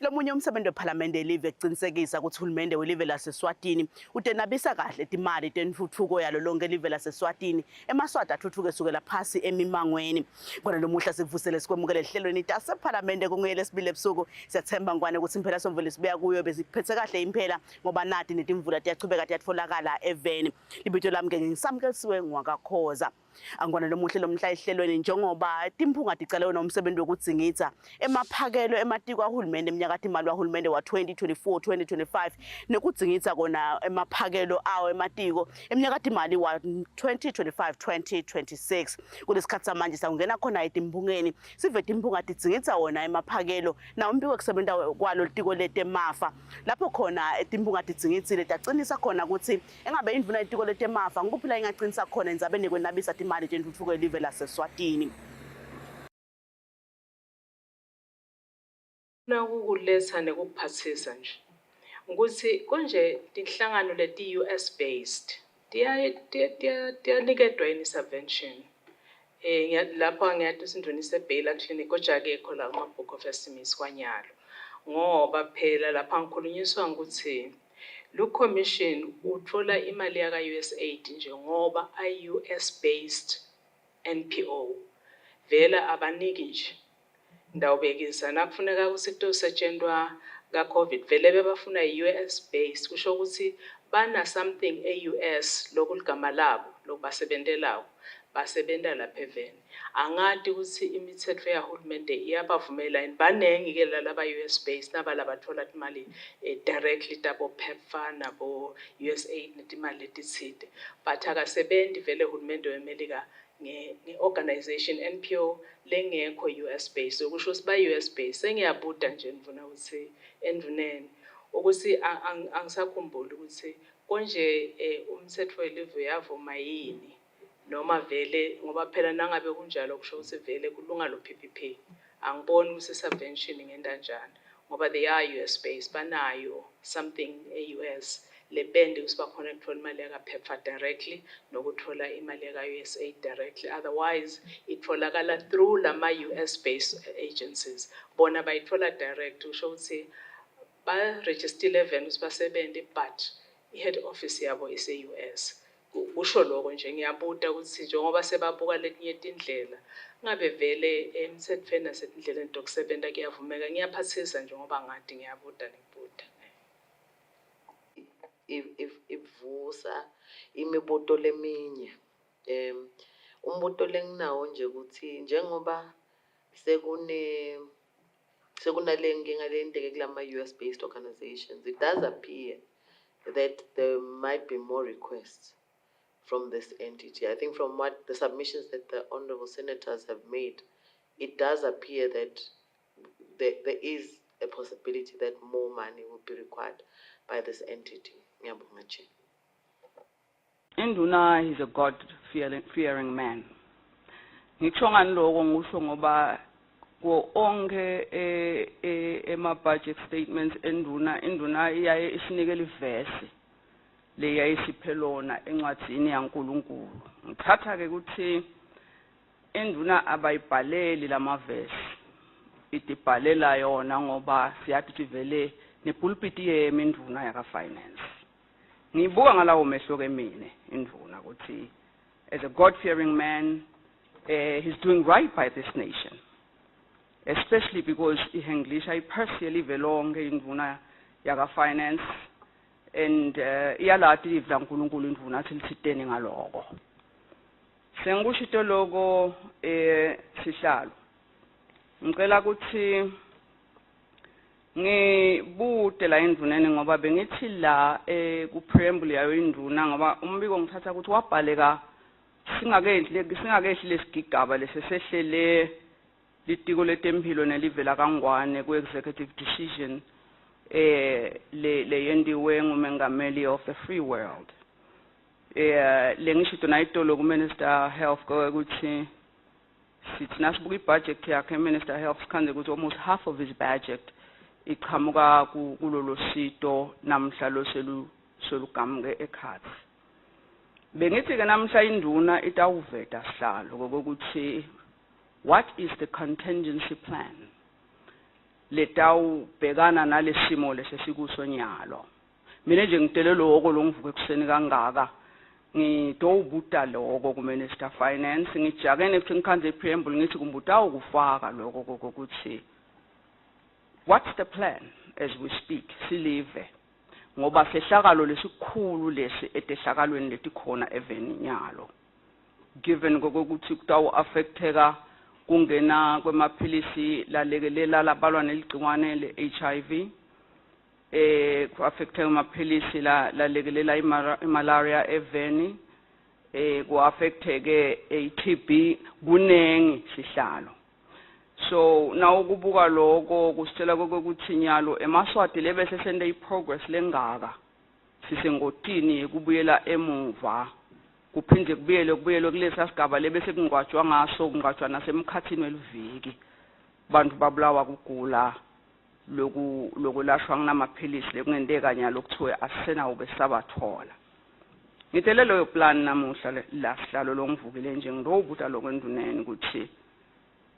Lomunye umsebenzi wePhalamende elive ekuqinisekisa ukuthi uhulumende welive laseSwatini utenabisa kahle imali tentuthuko yalo lonke elive laseSwatini emaswati athuthuke sukela phasi emimangweni. Kona lomuhla sikuvusele sikwemukele ehlelweni Tasephalamende kungeke lesibili ebusuku. Siyathemba ngwane ukuthi impela somvele sibuya kuyo beziphethe kahle impela ngoba nathi netimvula tiyachubeka tiyatfolakala eveni. Libito lami ke ngisamkelisiwe ngwakakhoza. Angwana lomuhle lomhla ehlelweni njengoba timphunga ticalewe nomsebenzi wokudzingidza emaphakelo ematiko ahulumende eminyakati imali wahulumende wa 2024-2025 nekudzingidza kona emaphakelo awo ematiko eminyakati imali wa 2025-2026. Kulesikhathi samanje sakungena khona etimphungeni sive timphunga tidzingidza wona emaphakelo na umbiko kusebenta kwalo litiko letemafa lapho khona timphunga tidzingidzile taqinisa khona ukuthi engabe indvuna itiko letemafa ngikuphela ingaqinisa khona indzabeni kwenabisa imali tentuthuko elive laseSwatini. Nakukuletha nekuphathisa nje ukuthi konje tinhlangano leti US based tiyaniketwa intervention lapha ngiyathi sindonise bail clinic kodwa ke khola ama book of estimates kwanyalo ngoba phela lapha ngikhulunyiswa ukuthi lo commission uthola imali yaka USAID njengoba US based NPO vela abaniki nje ndawubekisa nakufuneka kusitosetshenzwa ka COVID vele bebafuna US based kusho ukuthi bana something US lokuligama labo lokubasebentelayo basebenta lapha eveni angadi ukuthi imithetho yahulumende iyabavumela yini banengi ke laba US based nabalabathola imali directly tabo PEPFAR nabo USAID netimali letitsite but akasebenzi vele uhulumende weMelika nge-organization NPO lengekho US based okusho ukuthi ba US based sengiyabuda nje ngifuna ukuthi endvuneni ukuthi angisakhumbuli ukuthi konje umthetho welive yavuma yini noma vele ngoba phela nangabe kunjalo kusho ukuthi vele kulunga lo PPP angiboni ukuthi subvention ngendanjani ngoba they are US based banayo something US lebende kusiba khona ukuthola imali yaka PEPFAR directly nokuthola imali yaka USAID directly otherwise itholakala through lama US based agencies bona bayithola direct usho ukuthi ba register 11 usibasebende but head office yabo ise US kusho lokho nje ngiyabuda ukuthi njengoba sebabuka letinye indlela ngabe vele emthethweni nasetindleleni zokusebenza kuyavumeka ngiyaphathisa njengoba ngadi ngiyabuda ngibuda ivusa imibuto leminye umbuto lenginawo nje ukuthi njengoba sekunale nkinga lendeke kulama US based organizations it does appear that there might be more requests from this entity. I think from what the submissions that the honorable senators have made, it does appear that there is a possibility that more money will be required by this entity. Induna is a God-fearing man. Ngichonga niloko ngisho ngoba ko onke ema-budget statements induna iyaye isinikele ivesi leyayisiphelona encwadzini yaNkulunkulu. Ngithatha ke ukuthi induna abayibhaleli lamavesi itibhalela yona ngoba siyathi vele nepulpit yeminduna yaka finance. Ngibuka ngalawo mehlo ke mina induna ukuthi as a God-fearing man he's doing right by this nation, especially because ihenglisha ipersonally velonke induna yaka finance and iyalati ivla uNkulunkulu indvuna athi lithiteni ngaloko. Sengikusho lokho sihlalo. Ngicela ukuthi ngibude la indvuneni ngoba bengithi la ku preamble yayo induna ngoba umbiko ngithatha ukuthi wabhaleka singakehli lesigigaba lesesehlele litiko letempilo nelivela kangwane ku executive decision le yendiwe ngumengameli of the free world lengisho tonayitolo ku Minister Health ukuthi sithi nasibuka ibudget yakhe Minister Health sikhande ukuthi almost half of his budget iqhamuka kulolo sito namhla lo solugamuke ekhaya. Bengithi ke namhla induna itawuveta sihlalo ngokuthi what is the contingency plan letawubhekana nalesimo lesesikusonyalo. Mina nje ngitele lokho longivuke ekuseni kangaka ngitowubuta lokho kuMinister Finance ngijakene futhi ngikhanze ipreamble ngithi kumbuta ukufaka lokho ukuthi what's the plan as we speak silive ngoba sehlakalo lesikhulu lesi etehlakalweni letikhona eveninyalo given ukuthi kutawu affecteka kungena kwemaphilisi lalekelela labalwa neligciwane le-HIV ku affecteka amaphilisi lalekelela imalaria eveni ku affecteke i-TB kunengi sihlalo. So nawo kubuka lokho kusitshela ukuthi nyalo emaswati lebese sende iprogress lengaka sisengotini ekubuyela emuva kuphinde kubuyele kulesa sigaba lebese kungwatshwa ngaso kungwatshwa nasemkhathini weliviki bantu babulawa kugula lokulashwa nginamaphilisi lekungenteka nyalo kuthiwe asena ubesabathola. Ngitele leyo plan namuhla la sihlalo longivukile nje ngidobuta lokwenduneni ukuthi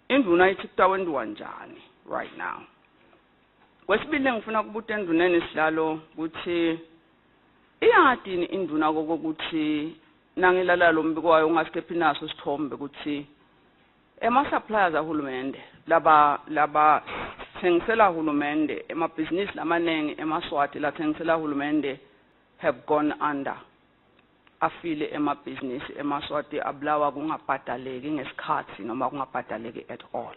induna ithi kutawendiwa njani right now. Kwesibili ngifuna kubuta enduneni sihlalo ukuthi iyadini induna kokuthi nangilala lo mbiko wayo ungaskephi naso sithombe ukuthi ema-suppliers ahulumende laba thengisela hulumende emabhizinisi lamanengi emaswati la thengisela hulumende have gone under afile emabhizinisi emaswati abulawa kungabhadaleki ngesikhathi noma kungabhadaleki at all.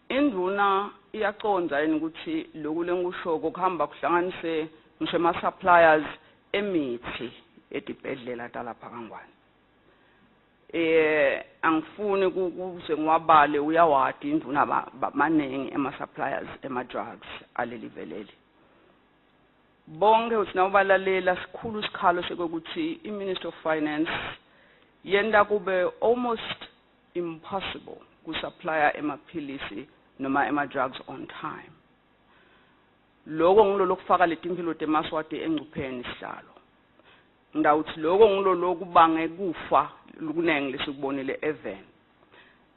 Induna iyaconza yini ukuthi lokhu lengisho kuhamba kuhlanganise ngisho ama-suppliers emithi edibhedlela talapha kangwane. Angifuni kuze ngiwabale uyawadi induna manengi ema-suppliers ema-drugs aleliveleli. Bonke uthi nawubalalela sikhulu isikhalo sekuthi i-Minister of Finance yenda kube almost impossible kusupplya emaphilisi noma ema-drugs on time. Lokho ngilo lokufaka letimpilo temaswati engcupheni sihlalo. Ndawuthi lokho ngilo lokubange kufa kunenge lesikubonile even.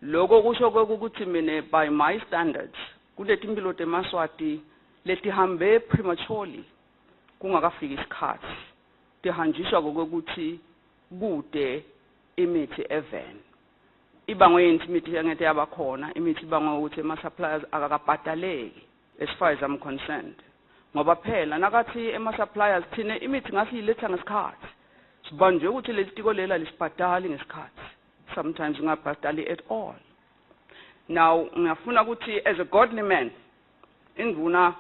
Lokho kusho ukuthi mina by my standards kuletimpilo temaswati letihambe prematurely kungakafiki isikhathi tihanjiswa kokuthi kude imithi even ibangwe yini imithi yangete yabakhona imithi ibangwe ukuthi ama-suppliers akakabhadaleki as far as I'm concerned ngoba phela nakathi ama-suppliers thina imithi ngasiyiletha ngesikhathi sibanjwe ukuthi lelitiko lela lisibhadali ngesikhathi sometimes ungabhadali at all. Now ngiyafuna ukuthi as a godly man induna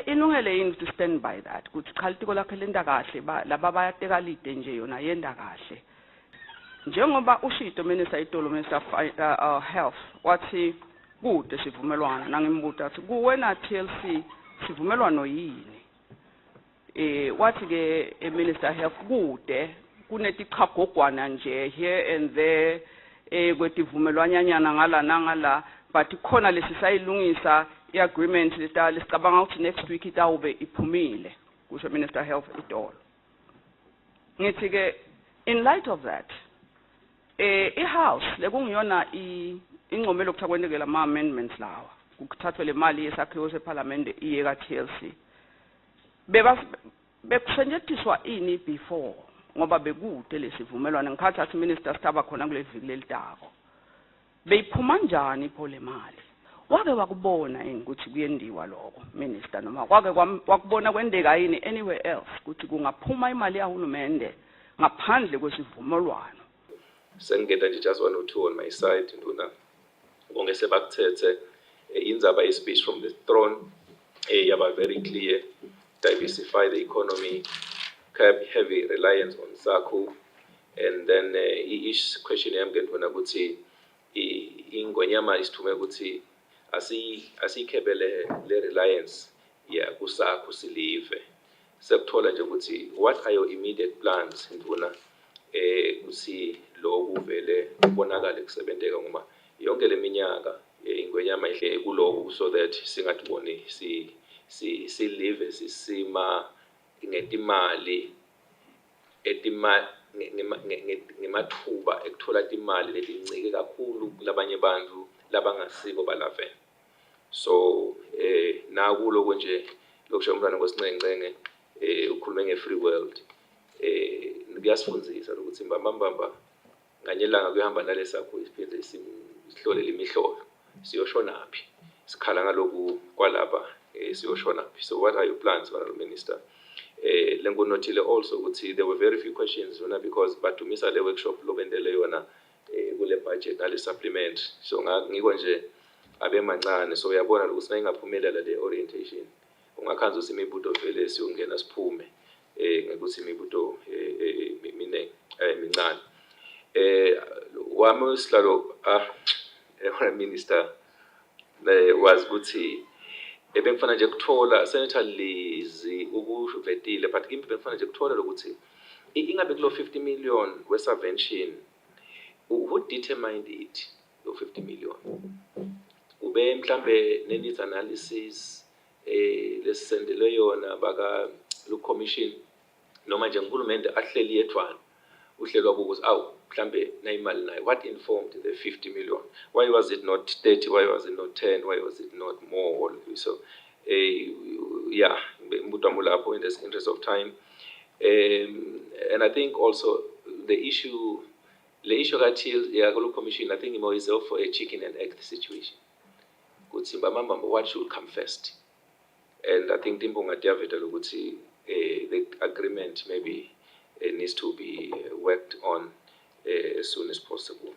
ilungele yini to stand by that ukuthi cha litiko lakhe lenda kahle laba bayateka lide nje yona yenda kahle njengoba ushito minister itolo minister health wathi kude sivumelwana nangimbuta athi kuwena TLC sivumelwano yini wathi ke minister health kude kunetichagogwana nje here and there kwetivumelwanyanyana ngala nangala but khona lesisayilungisa i-agreement lesicabanga ukuthi next week itawube iphumile kusho Minister Health itolo. Ngithi ke in light of that i-house lekungiyona ingcomelo ukuthi akwendekela ama-amendments lawa kuthathwe le mali yesakhiwo sePhalamende iye ka-TLC bekusentshentiswa ini before ngoba bekude lesivumelwano ngikhathi athi minister sithaba khona kule viki lelitako beyiphuma njani iphole mali wake wakubona yini ukuthi kuyendiwa lokho minister noma wake wakubona kwendeka yini anywhere else ukuthi kungaphuma imali yahulumende ngaphandle kwesivumelwano. Sengeta nje just 1 or 2 on my side nduna ngongese bakuthethe indzaba ye-speech from the throne yaba very clear, diversify the economy, curb heavy reliance on SACCU, and then each question yami ngentona ukuthi ingonyama isithume ukuthi asikhebele le reliance ya kuSACCU silive sekuthola nje ukuthi what are your immediate plans nduna ukuthi lo kuvele kubonakala kusebenzeka ngoba yonke leminyaka ingonyama ihle kuloko so that singatiboni silive sisima ngetimali ngemathuba ekuthola imali lelincike kakhulu kulabanye bantu labangasibo balaveni. So nakulo nje lokusho umntwana kwesincengcenge ukhulume nge-free world kuyasifundisa ukuthi mbambamba nganye ilanga kuyahamba nalesakho isiphinde sihlolele imihlolo siyoshonaphi sikhala ngaloku kwalapha siyoshonaphi. So what are your plans, Honorable Minister? Lengonotile also ukuthi there were very few questions because badumisa le workshop lobendele yona kule budget nale supplement. So ngiko nje abe mancane, so uyabona ukuthi nayingaphumelela le orientation ungakhanza usimibuto vele siyongena siphume ngekuthi imibuto mincane. Wami sihlalo Minister was ukuthi ebengifana nje kuthola Senator Lizzy ukuvetile, but kimi bengifana nje kuthola lokuthi ingabe kulo 50 million we-subvention who determined it, lo 50 million? Ube mhlambe ne-needs analysis lesisendele yona baka lu commission noma nje nguhulumende ahleli yedwana uhlelwa ukuthi mhlambe nayimali nayo? What informed the 50 million? Why was it not 30? Why was it not 10? Why was it not more? So yeah, in the interest of time, and I think also the issue that the commission, I think it is for a chicken and egg situation. What should come first? And I think the agreement maybe needs to be worked on as soon as possible.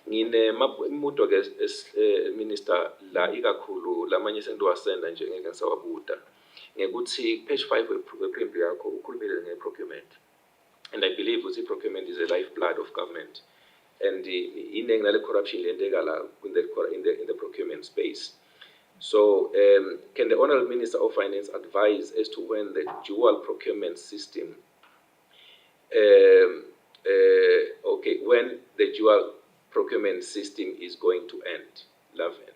Ngine imuto ke Minister la ikakhulu lamanye sengiwasenda nje ngeke ngisawabuda ngekuthi page 5 weprint yakho ukhulumile nge-procurement, and I believe ukuthi procurement is a lifeblood of government, and inengi nale corruption lendeka la in the procurement space. So can the Honorable Minister of Finance advise as to when the dual procurement system when the dual procurement system is going to end, Laven?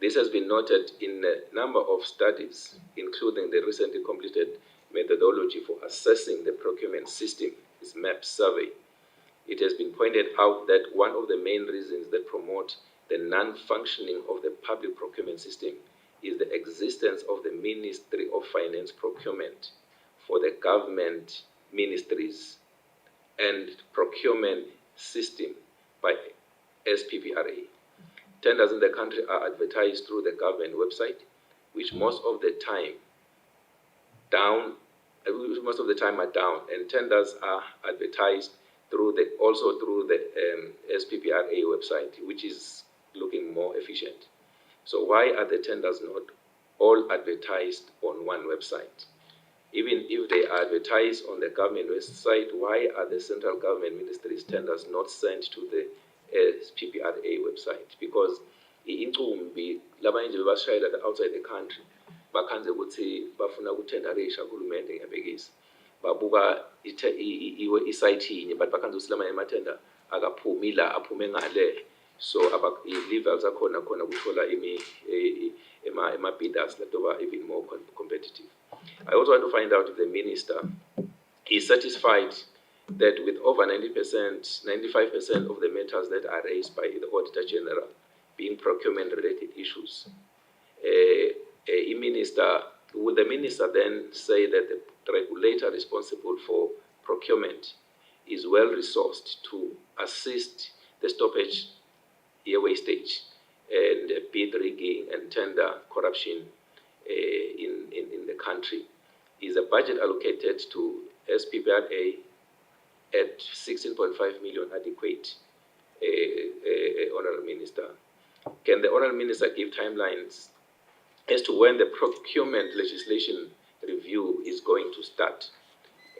This has been noted in a number of studies, including the recently completed methodology for assessing the procurement system, is MAP survey. It has been pointed out that one of the main reasons that promote the non-functioning of the public procurement system is the existence of the Ministry of Finance procurement for the government ministries and procurement system by SPPRA. Tenders in the country are advertised through the government website, which most of the time are down, and tenders are advertised also through the SPPRA website, which is looking more efficient. So why are the tenders not all advertised on one website? Even if they are advertised on the government website, why are the central government ministries' tenders not sent to the SPPRA website? Because incumbi labanye nje bebashayela outside the country bakhanze ukuthi bafuna ukuthendarisha kuhulumende ngiyabekisa babuka isite inye but bakhanze ukuthi lamanye amathenda akaphumi la aphume ngale, so i-levels akhona khona kuthola ama-bidders that are even more competitive. I also want to find out if the minister is satisfied that with over 95% of the matters that are raised by the Auditor General being procurement-related issues, would the minister then say that the regulator responsible for procurement is well-resourced to assist the stoppage airway stage and bid rigging and tender corruption in the country? Is a budget allocated to SPPRA at 16.5 million adequate, Honourable Minister? Can the Honourable Minister give timelines as to when the procurement legislation review is going to start,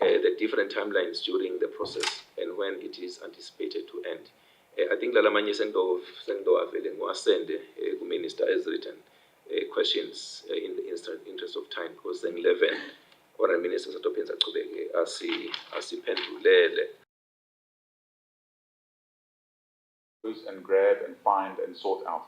the different timelines during the process, and when it is anticipated to end? I think lalamanye sendo avele ngiwasende ku-Minister has written questions in the interest of time, because then 11 Honourable Minister satophenza achubeke asiphendulele. And grab and find and sort out.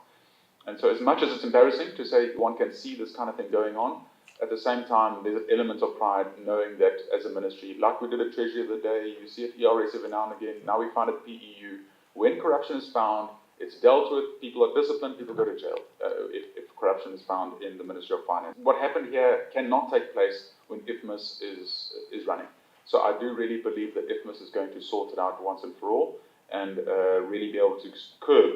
And so as much as it's embarrassing to say one can see this kind of thing going on, at the same time there's an element of pride knowing that as a ministry, like we did at Treasury the other day, you see at ERS every now and again, now we find at PEU, when corruption is found, It's dealt with, people are disciplined, people go to jail if corruption is found in the Ministry of Finance. What happened here cannot take place when IFMIS is running. So I do really believe that IFMIS is going to sort it out once and for all and really be able to curb,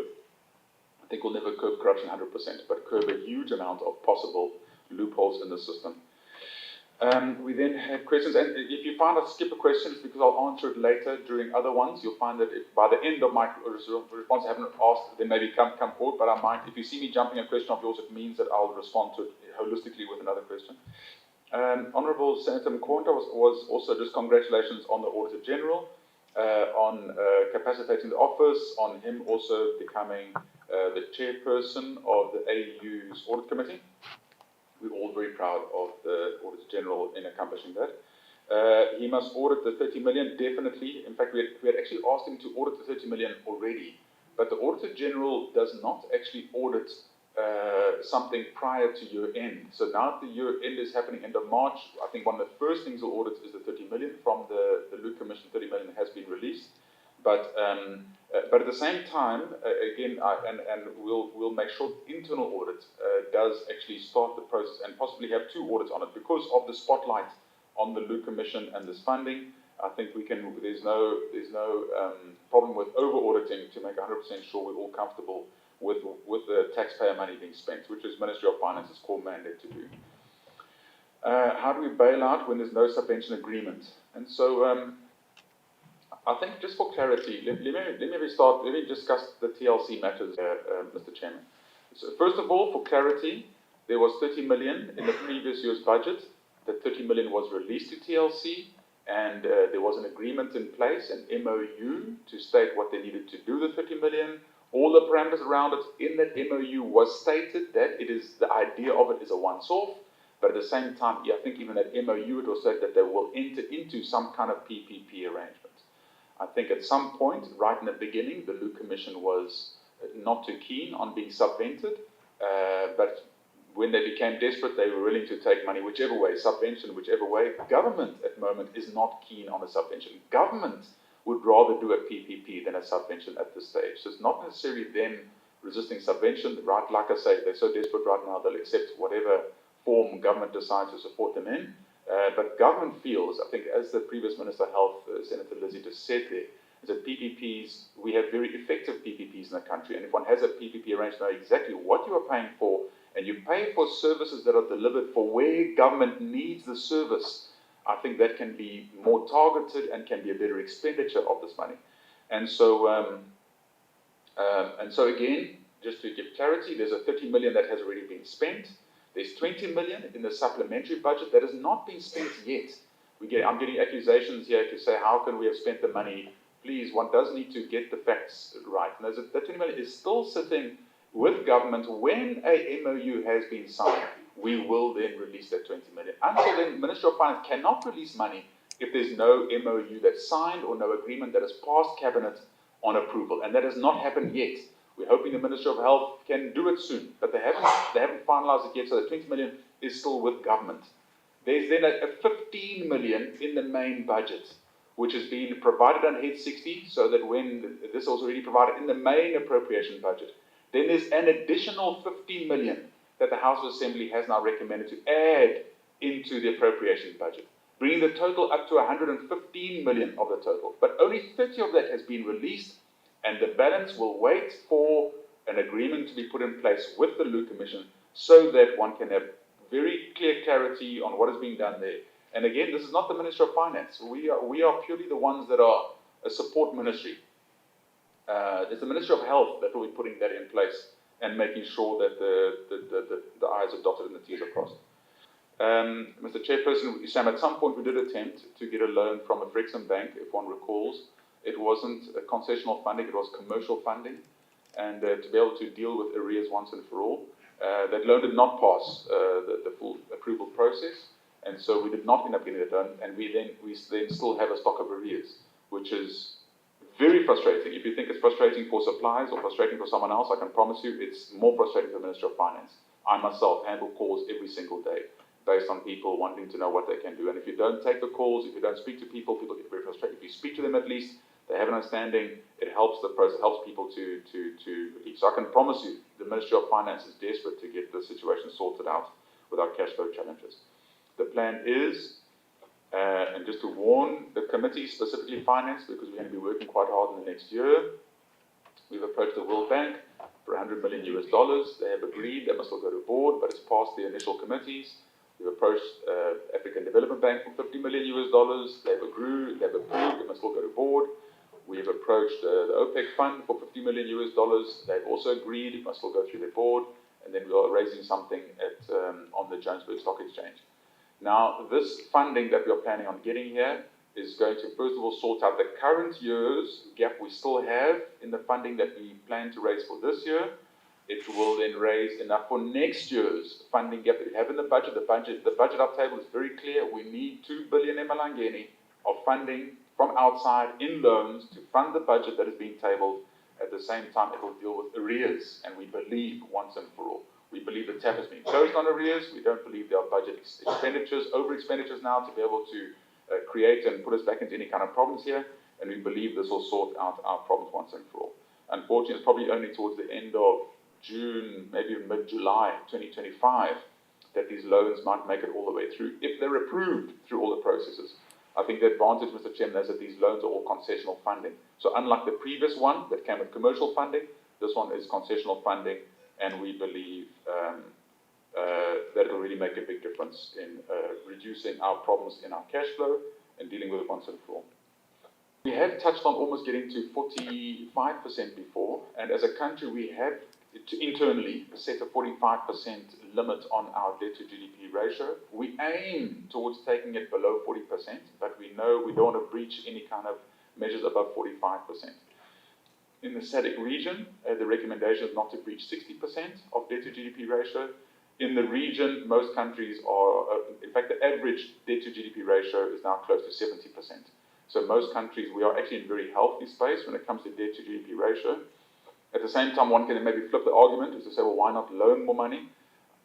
I think we'll never curb corruption 100%, but curb a huge amount of possible loopholes in the system. We then have questions, and if you find I skip a question, it's because I'll answer it later during other ones. You'll find that if by the end of my response I haven't asked, then maybe come forward, but I might, if you see me jumping a question of yours, it means that I'll respond to it holistically with another question. Honourable Senator Mkhonto was also just congratulations on the Auditor General, on capacitating the office, on him also becoming the chairperson of the AU's Audit Committee. We're all very proud of the Auditor General in accomplishing that. He must audit the 30 million, definitely. In fact, we had actually asked him to audit the 30 million already, but the Auditor General does not actually audit something prior to year end. So now the year end is happening end of March. I think one of the first things he'll audit is the 30 million from the Luke Commission. 30 million has been released. But at the same time, again, we'll make sure internal audit does actually start the process and possibly have two audits on it because of the spotlight on the Luke Commission and this funding. I think we can. There's no problem with over auditing to make 100% sure we're all comfortable with the taxpayer money being spent, which is Ministry of Finance's core mandate to do. How do we bail out when there's no subvention agreement? And so. I think just for clarity, let me discuss the TLC matters, Mr. Chairman. So first of all, for clarity, there was 30 million in the previous year's budget. The 30 million was released to TLC, and there was an agreement in place, an MOU, to state what they needed to do with 30 million. All the parameters around it in that MOU was stated that it is, the idea of it is a once-off, but at the same time, I think even that MOU, it was said that they will enter into some kind of PPP arrangement. I think at some point, right in the beginning, the Luke Commission was not too keen on being subvented, but when they became desperate, they were willing to take money whichever way, subvention whichever way. Government at the moment is not keen on a subvention. Government would rather do a PPP than a subvention at this stage. So it's not necessarily them resisting subvention, right? Like I say, they're so desperate right now, they'll accept whatever form government decides to support them in. But government feels, I think, as the previous Minister of Health, Senator Lizzie, just said there, is that PPPs, we have very effective PPPs in the country, and if one has a PPP arrangement, know exactly what you are paying for, and you pay for services that are delivered for where government needs the service, I think that can be more targeted and can be a better expenditure of this money. And so again, just to give clarity, there's a 30 million that has already been spent. There's 20 million in the supplementary budget that has not been spent yet. I'm getting accusations here to say, how can we have spent the money? Please, one does need to get the facts right. And that 20 million is still sitting with government. When a MOU has been signed, we will then release that 20 million. Until then, the Ministry of Finance cannot release money if there's no MOU that's signed or no agreement that has passed Cabinet on approval. And that has not happened yet. We're hoping the Ministry of Health can do it soon, but they haven't finalised it yet, so the 20 million is still with government. There's then a 15 million in the main budget, which has been provided on Head 60, so that when this was already provided in the main appropriation budget, then there's an additional 15 million that the House of Assembly has now recommended to add into the appropriation budget, bringing the total up to 115 million of the total. But only 30 of that has been released, and the balance will wait for an agreement to be put in place with the Luke Commission so that one can have very clear clarity on what is being done there. And again, this is not the Ministry of Finance. We are purely the ones that are a support ministry. It's the Ministry of Health that will be putting that in place and making sure that the I's are dotted and the T's are crossed. Mr. Chairperson, Sam, at some point we did attempt to get a loan from a Brixton bank, if one recalls. It wasn't a concessional funding, it was commercial funding. And to be able to deal with arrears once and for all, that loan did not pass the full approval process. And so we did not end up getting it done. And we then still have a stock of arrears, which is very frustrating. If you think it's frustrating for suppliers or frustrating for someone else, I can promise you it's more frustrating for the Ministry of Finance. I myself handle calls every single day based on people wanting to know what they can do. And if you don't take the calls, if you don't speak to people, people get very frustrated. If you speak to them at least, They have an understanding. It helps the process, helps people to leave. So I can promise you, the Ministry of Finance is desperate to get the situation sorted out with our cash flow challenges. The plan is, and just to warn the committee, specifically finance, because we're going to be working quite hard in the next year, we've approached the World Bank for $100 million US. They have agreed they must all go to board, but it's passed the initial committees. We've approached African Development Bank for $50 million US. They've approved, it must all go to board. We've approached the OPEC fund for $50 million US. They've also agreed it must all go through their board. And then we are raising something on the Johannesburg Stock Exchange. Now, this funding that we are planning on getting here is going to, first of all, sort out the current year's gap we still have in the funding that we plan to raise for this year. It will then raise enough for next year's funding gap that we have in the budget. The budget up table is very clear. We need 2 billion emalangeni of funding from outside in loans to fund the budget that is being tabled. At the same time, it will deal with arrears, and we believe once and for all. We believe the tap has been closed on arrears. We don't believe there are budget expenditures, over expenditures now to be able to create and put us back into any kind of problems here, and we believe this will sort out our problems once and for all. Unfortunately, it's probably only towards the end of June, maybe mid-July 2025, that these loans might make it all the way through, if they're approved through all the processes. I think the advantage, Mr. Chairman, is that these loans are all concessional funding. So unlike the previous one that came with commercial funding, this one is concessional funding, and we believe that it will really make a big difference in reducing our problems in our cash flow and dealing with it once and for all. We have touched on almost getting to 45% before, and as a country we have internally set a 45% limit on our debt to GDP ratio. We aim towards taking it below 40%, but we know we don't want to breach any kind of measures above 45%. In the SADC region, the recommendation is not to breach 60% of debt to GDP ratio. In the region, most countries are, in fact, the average debt to GDP ratio is now close to 70%. So most countries, we are actually in a very healthy space when it comes to debt to GDP ratio. At the same time, one can maybe flip the argument is to say, well, why not loan more money?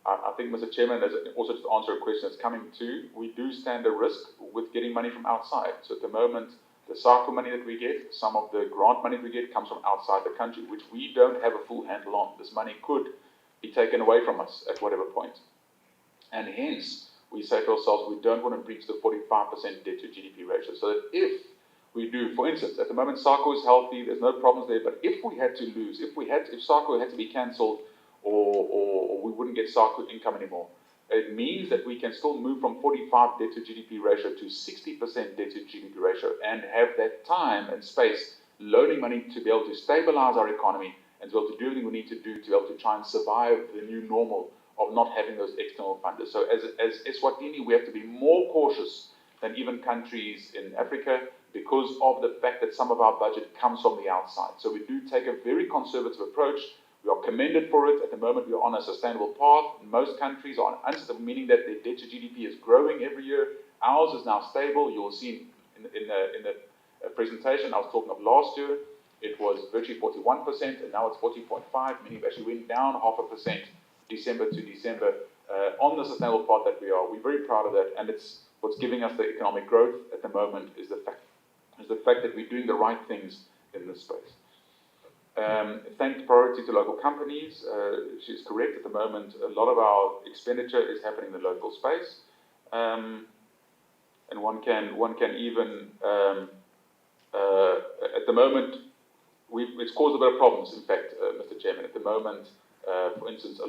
I think, Mr. Chairman, as also to answer a question that's coming to, we do stand a risk with getting money from outside. So at the moment, the SACO money that we get, some of the grant money we get comes from outside the country, which we don't have a full handle on. This money could be taken away from us at whatever point. And hence, we say to ourselves, we don't want to breach the 45% debt to GDP ratio. So that if we do, for instance, at the moment SACO is healthy, there's no problems there, but if we had to lose, if SACO had to be cancelled or we wouldn't get SACO income anymore, it means that we can still move from 45 debt to GDP ratio to 60% debt to GDP ratio and have that time and space loaning money to be able to stabilize our economy and to be able to do everything we need to do to be able to try and survive the new normal of not having those external funders. So as Eswatini, we have to be more cautious than even countries in Africa because of the fact that some of our budget comes from the outside. So we do take a very conservative approach. We are commended for it. At the moment, we are on a sustainable path. Most countries are unsustainable, meaning that their debt to GDP is growing every year. Ours is now stable. You will see in the presentation I was talking of last year, it was virtually 41%, and now it's 40.5%, meaning we actually went down 0.5% December to December on the sustainable path that we are. We're very proud of that, and it's what's giving us the economic growth at the moment is the fact that we're doing the right things in this space. Thank priority to local companies. She's correct. At the moment, a lot of our expenditure is happening in the local space, and one can even at the moment it's caused a bit of problems. In fact, Mr. Chairman, at the moment, for instance,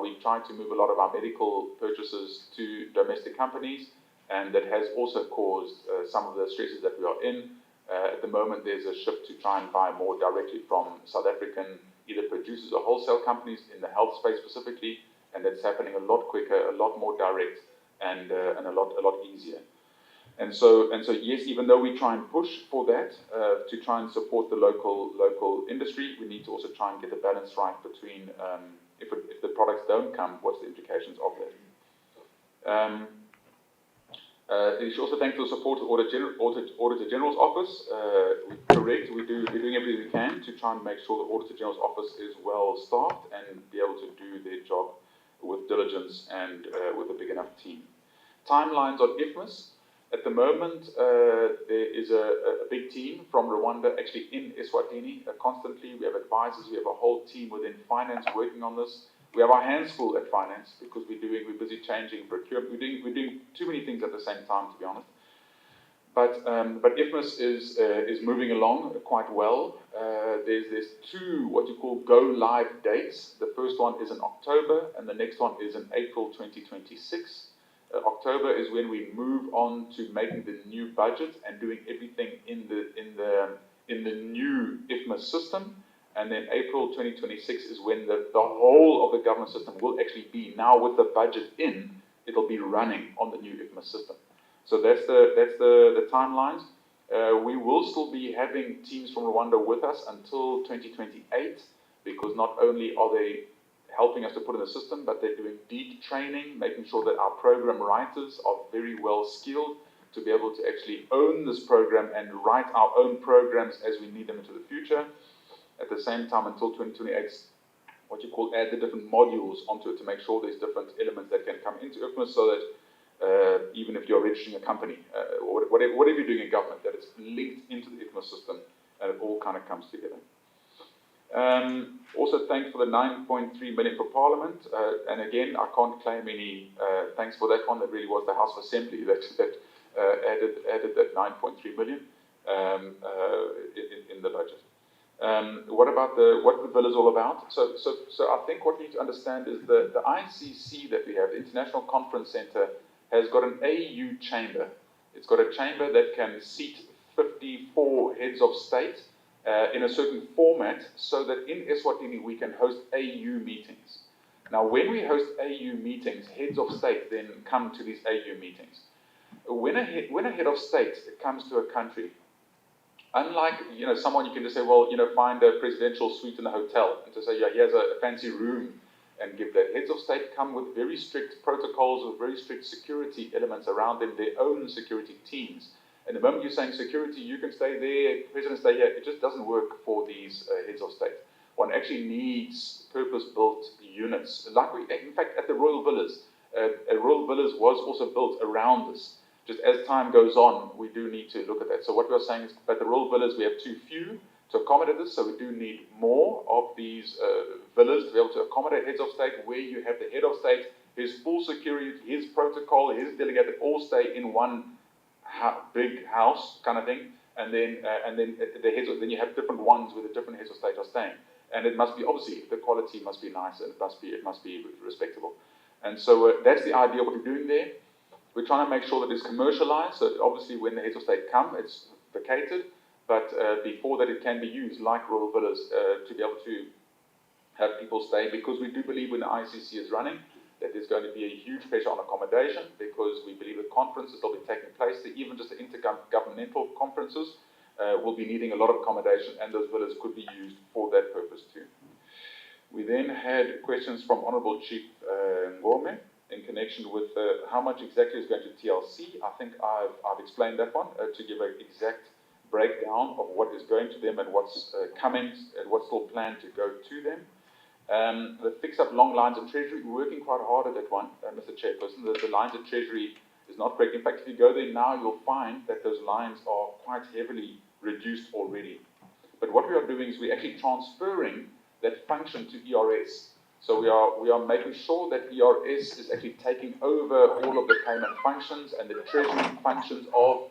we've tried to move a lot of our medical purchases to domestic companies, and that has also caused some of the stresses that we are in. At the moment, there's a shift to try and buy more directly from South African either producers or wholesale companies in the health space specifically, and that's happening a lot quicker, a lot more direct, and a lot easier. And so yes, even though we try and push for that to try and support the local industry, we need to also try and get the balance right between if the products don't come, what's the implications of that. You should also thank the support of Auditor General's Office. Correct, we're doing everything we can to try and make sure the Auditor General's Office is well staffed and be able to do their job with diligence and with a big enough team. Timelines on IFMIS. At the moment, there is a big team from Rwanda actually in Eswatini constantly. We have advisors, we have a whole team within finance working on this. We have our hands full at finance because we're busy changing procurement. We're doing too many things at the same time, to be honest. But IFMIS is moving along quite well. There's two what you call go live dates. The first one is in October, and the next one is in April 2026. October is when we move on to making the new budget and doing everything in the new IFMIS system. And then April 2026 is when the whole of the government system will actually be, now with the budget in, it'll be running on the new IFMIS system. So that's the timelines. We will still be having teams from Rwanda with us until 2028, because not only are they helping us to put in the system, but they're doing deep training, making sure that our program writers are very well skilled to be able to actually own this program and write our own programs as we need them into the future. At the same time, until 2028, what you call add the different modules onto it to make sure there's different elements that can come into IFMIS, so that even if you're registering a company, or whatever you're doing in government, that it's linked into the IFMIS system and it all kind of comes together. Also, thanks for the 9.3 million for Parliament, and again, I can't claim any thanks for that one. That really was the House of Assembly that added that 9.3 million in the budget. What about what the bill is all about? So I think what we need to understand is the ICC that we have, the International Conference Centre, has got an AU chamber. It's got a chamber that can seat 54 heads of state in a certain format, so that in Eswatini we can host AU meetings. Now, when we host AU meetings, heads of state then come to these AU meetings. When a head of state comes to a country, unlike someone you can just say, well, find a presidential suite in a hotel and to say, yeah, here's a fancy room and give that. Heads of state come with very strict protocols, with very strict security elements around them, their own security teams. And the moment you're saying security, you can stay there, president stay here, it just doesn't work for these heads of state. One actually needs purpose-built units. Like in fact, at the Royal Villas, Royal Villas was also built around this. Just as time goes on, we do need to look at that. So what we're saying is, at the Royal Villas, we have too few to accommodate this, so we do need more of these villas to be able to accommodate heads of state, where you have the head of state, his full security, his protocol, his delegate, all stay in one big house kind of thing, and then the heads then you have different ones where the different heads of state are staying, and it must be, obviously the quality must be nice, and it must be respectable, and so that's the idea of what we're doing there. We're trying to make sure that it's commercialized, so obviously when the heads of state come, it's vacated, but before that it can be used like Royal Villas to be able to have people stay, because we do believe when the ICC is running that there's going to be a huge pressure on accommodation, because we believe the conferences that will be taking place there, even just the intergovernmental conferences, will be needing a lot of accommodation, and those villas could be used for that purpose too. We then had questions from Honourable Chief Ngome in connection with how much exactly is going to TLC. I think I've explained that one to give an exact breakdown of what is going to them and what's coming and what's still planned to go to them. The fix up long lines of Treasury, we're working quite hard at that one, Mr. Chairperson. The lines of Treasury is not correct. In fact, if you go there now, you'll find that those lines are quite heavily reduced already. But what we are doing is we're actually transferring that function to ERS. So we are making sure that ERS is actually taking over all of the payment functions and the treasury functions of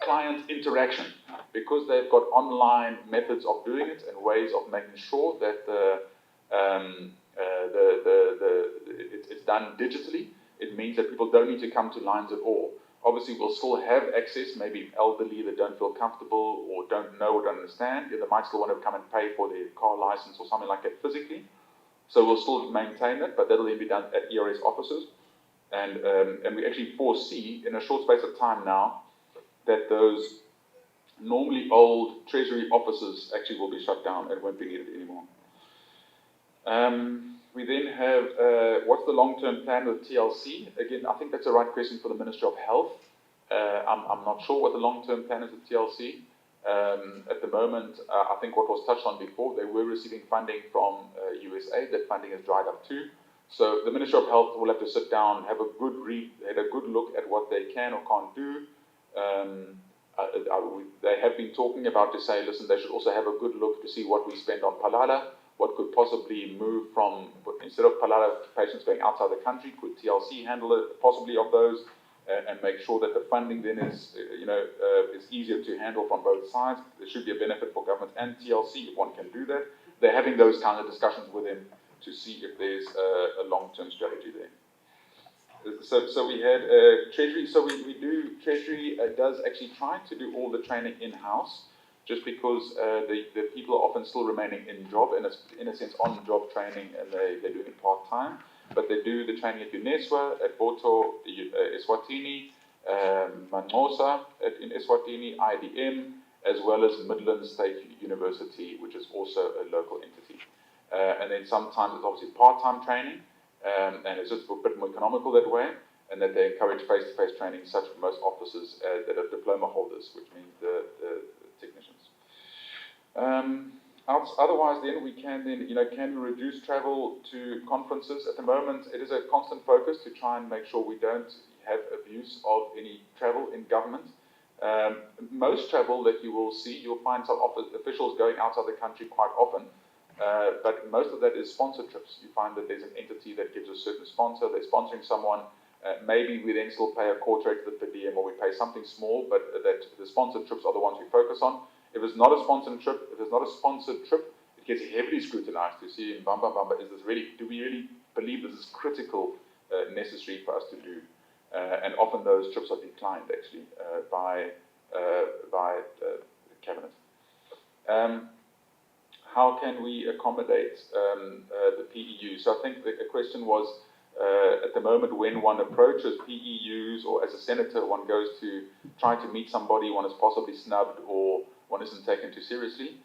client interaction, because they've got online methods of doing it and ways of making sure that it's done digitally. It means that people don't need to come to lines at all. Obviously, we'll still have access, maybe elderly that don't feel comfortable or don't know or don't understand. They might still want to come and pay for their car license or something like that physically. So we'll still maintain it, but that'll then be done at ERS offices. And we actually foresee in a short space of time now that those normally old treasury offices actually will be shut down and won't be needed anymore. We then have, what's the long-term plan with TLC? Again, I think that's the right question for the Ministry of Health. I'm not sure what the long-term plan is with TLC. At the moment, I think what was touched on before, they were receiving funding from USAID. That funding has dried up too. So the Ministry of Health will have to sit down, have a good read, have a good look at what they can or can't do. They have been talking about to say, listen, they should also have a good look to see what we spend on Palala, what could possibly move from, instead of Palala patients going outside the country, could TLC handle it, possibly of those, and make sure that the funding then is, is easier to handle from both sides. There should be a benefit for government and TLC if one can do that. They're having those kind of discussions with them to see if there's a long-term strategy there. So we had Treasury. So we do, Treasury does actually try to do all the training in-house, just because the people are often still remaining in job, and it's in a sense on-job training, and they're doing it part-time. But they do the training at UNESCO, at Boto, Eswatini, Manxhosa in Eswatini, IDM, as well as Midlands State University, which is also a local entity. And then sometimes it's obviously part-time training, and it's just a bit more economical that way, and that they encourage face-to-face training, such for most officers that are diploma holders, which means the technicians. Otherwise, then we can can we reduce travel to conferences? At the moment, it is a constant focus to try and make sure we don't have abuse of any travel in government. Most travel that you will see, you'll find some officials going outside the country quite often. But most of that is sponsored trips. You find that there's an entity that gives a certain sponsor, they're sponsoring someone. Maybe we then still pay a quarter rate to the per diem, or we pay something small, but that the sponsored trips are the ones we focus on. If it's not a sponsored trip, it gets heavily scrutinized to see in Bamba, do we really believe this is critical, necessary for us to do? And often those trips are declined actually by the cabinet. How can we accommodate the PEU? So I think the question was, at the moment when one approaches PEUs, or as a senator one goes to try to meet somebody, one is possibly snubbed or one isn't taken too seriously.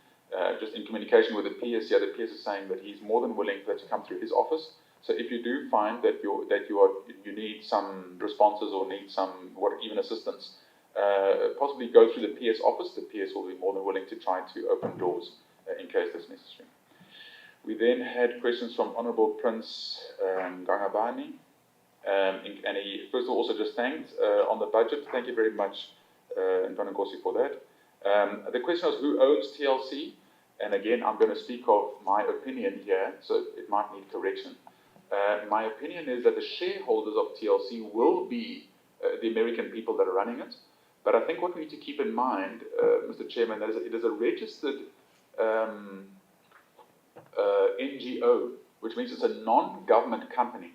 Just in communication with the PS, the PS is saying that he's more than willing for that to come through his office. So if you do find that you need some responses or need some even assistance, possibly go through the PS office. The PS will be more than willing to try to open doors in case that's necessary. We then had questions from Honourable Prince Gangabani, and he first of all also just thanked on the budget. Thank you very much, Ntwana Nkosi, for that. The question was, who owns TLC? And again, I'm going to speak of my opinion here, so it might need correction. My opinion is that the shareholders of TLC will be the American people that are running it. But I think what we need to keep in mind, Mr. Chairman, that it is a registered NGO, which means it's a non-government company,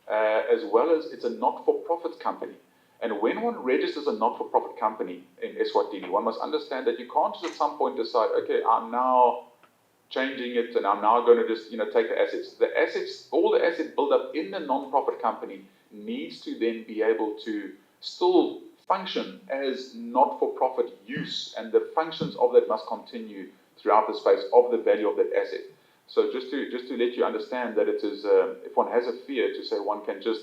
as well as it's a not-for-profit company. And when one registers a not-for-profit company in Eswatini, one must understand that you can't just at some point decide, okay, I'm now changing it and I'm now going to just take the assets. The assets, all the assets built up in the non-profit company needs to then be able to still function as not-for-profit use, and the functions of that must continue throughout the space of the value of that asset. So just to let you understand that it is, if one has a fear to say one can just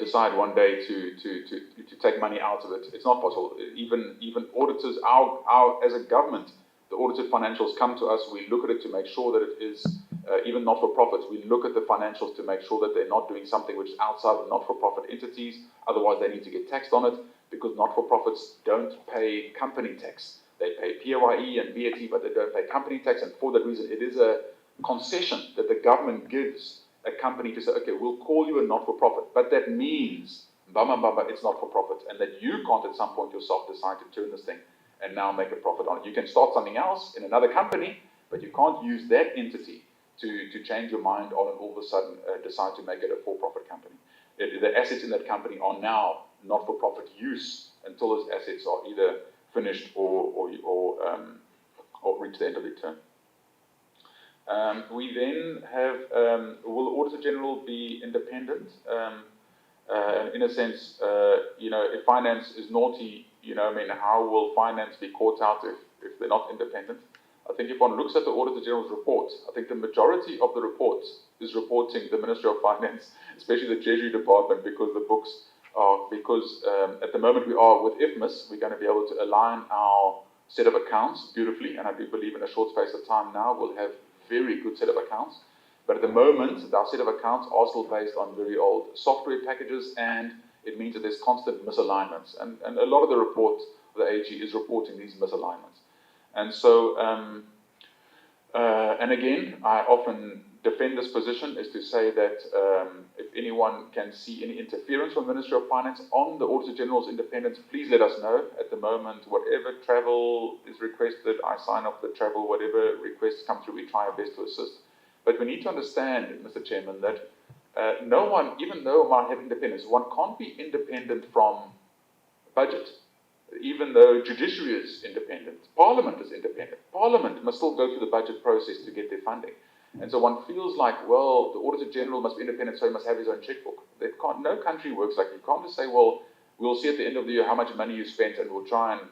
decide one day to take money out of it, it's not possible. Even auditors, as a government, the audited financials come to us. We look at it to make sure that it is even not-for-profit. We look at the financials to make sure that they're not doing something which is outside of not-for-profit entities. Otherwise, they need to get taxed on it, because not-for-profits don't pay company tax. They pay PAYE and VAT, but they don't pay company tax, and for that reason, it is a concession that the government gives a company to say, okay, we'll call you a not-for-profit, but that means, it's not-for-profit, and that you can't at some point yourself decide to turn this thing and now make a profit on it. You can start something else in another company, but you can't use that entity to change your mind on and all of a sudden decide to make it a for-profit company. The assets in that company are now not-for-profit use until those assets are either finished or reach the end of their term. We then have, will the Auditor General be independent? In a sense, if finance is naughty, how will finance be caught out if they're not independent? I think if one looks at the Auditor General's report, I think the majority of the report is reporting the Ministry of Finance, especially the Treasury Department, because the books are, at the moment we are with IFMIS, we're going to be able to align our set of accounts beautifully, and I do believe in a short space of time now we'll have very good set of accounts. But at the moment, our set of accounts are still based on very old software packages, and it means that there's constant misalignments. And a lot of the report, the AG, is reporting these misalignments. And so, and again, I often defend this position, is to say that if anyone can see any interference from the Ministry of Finance on the Auditor General's independence, please let us know. At the moment, whatever travel is requested, I sign off the travel, whatever requests come through, we try our best to assist. But we need to understand, Mr. Chairman, that no one, even though one have independence, one can't be independent from budget, even though judiciary is independent. Parliament is independent. Parliament must still go through the budget process to get their funding. And so one feels like, well, the Auditor General must be independent, so he must have his own checkbook. No country works like that. You can't just say, well, we'll see at the end of the year how much money you spent and we'll try and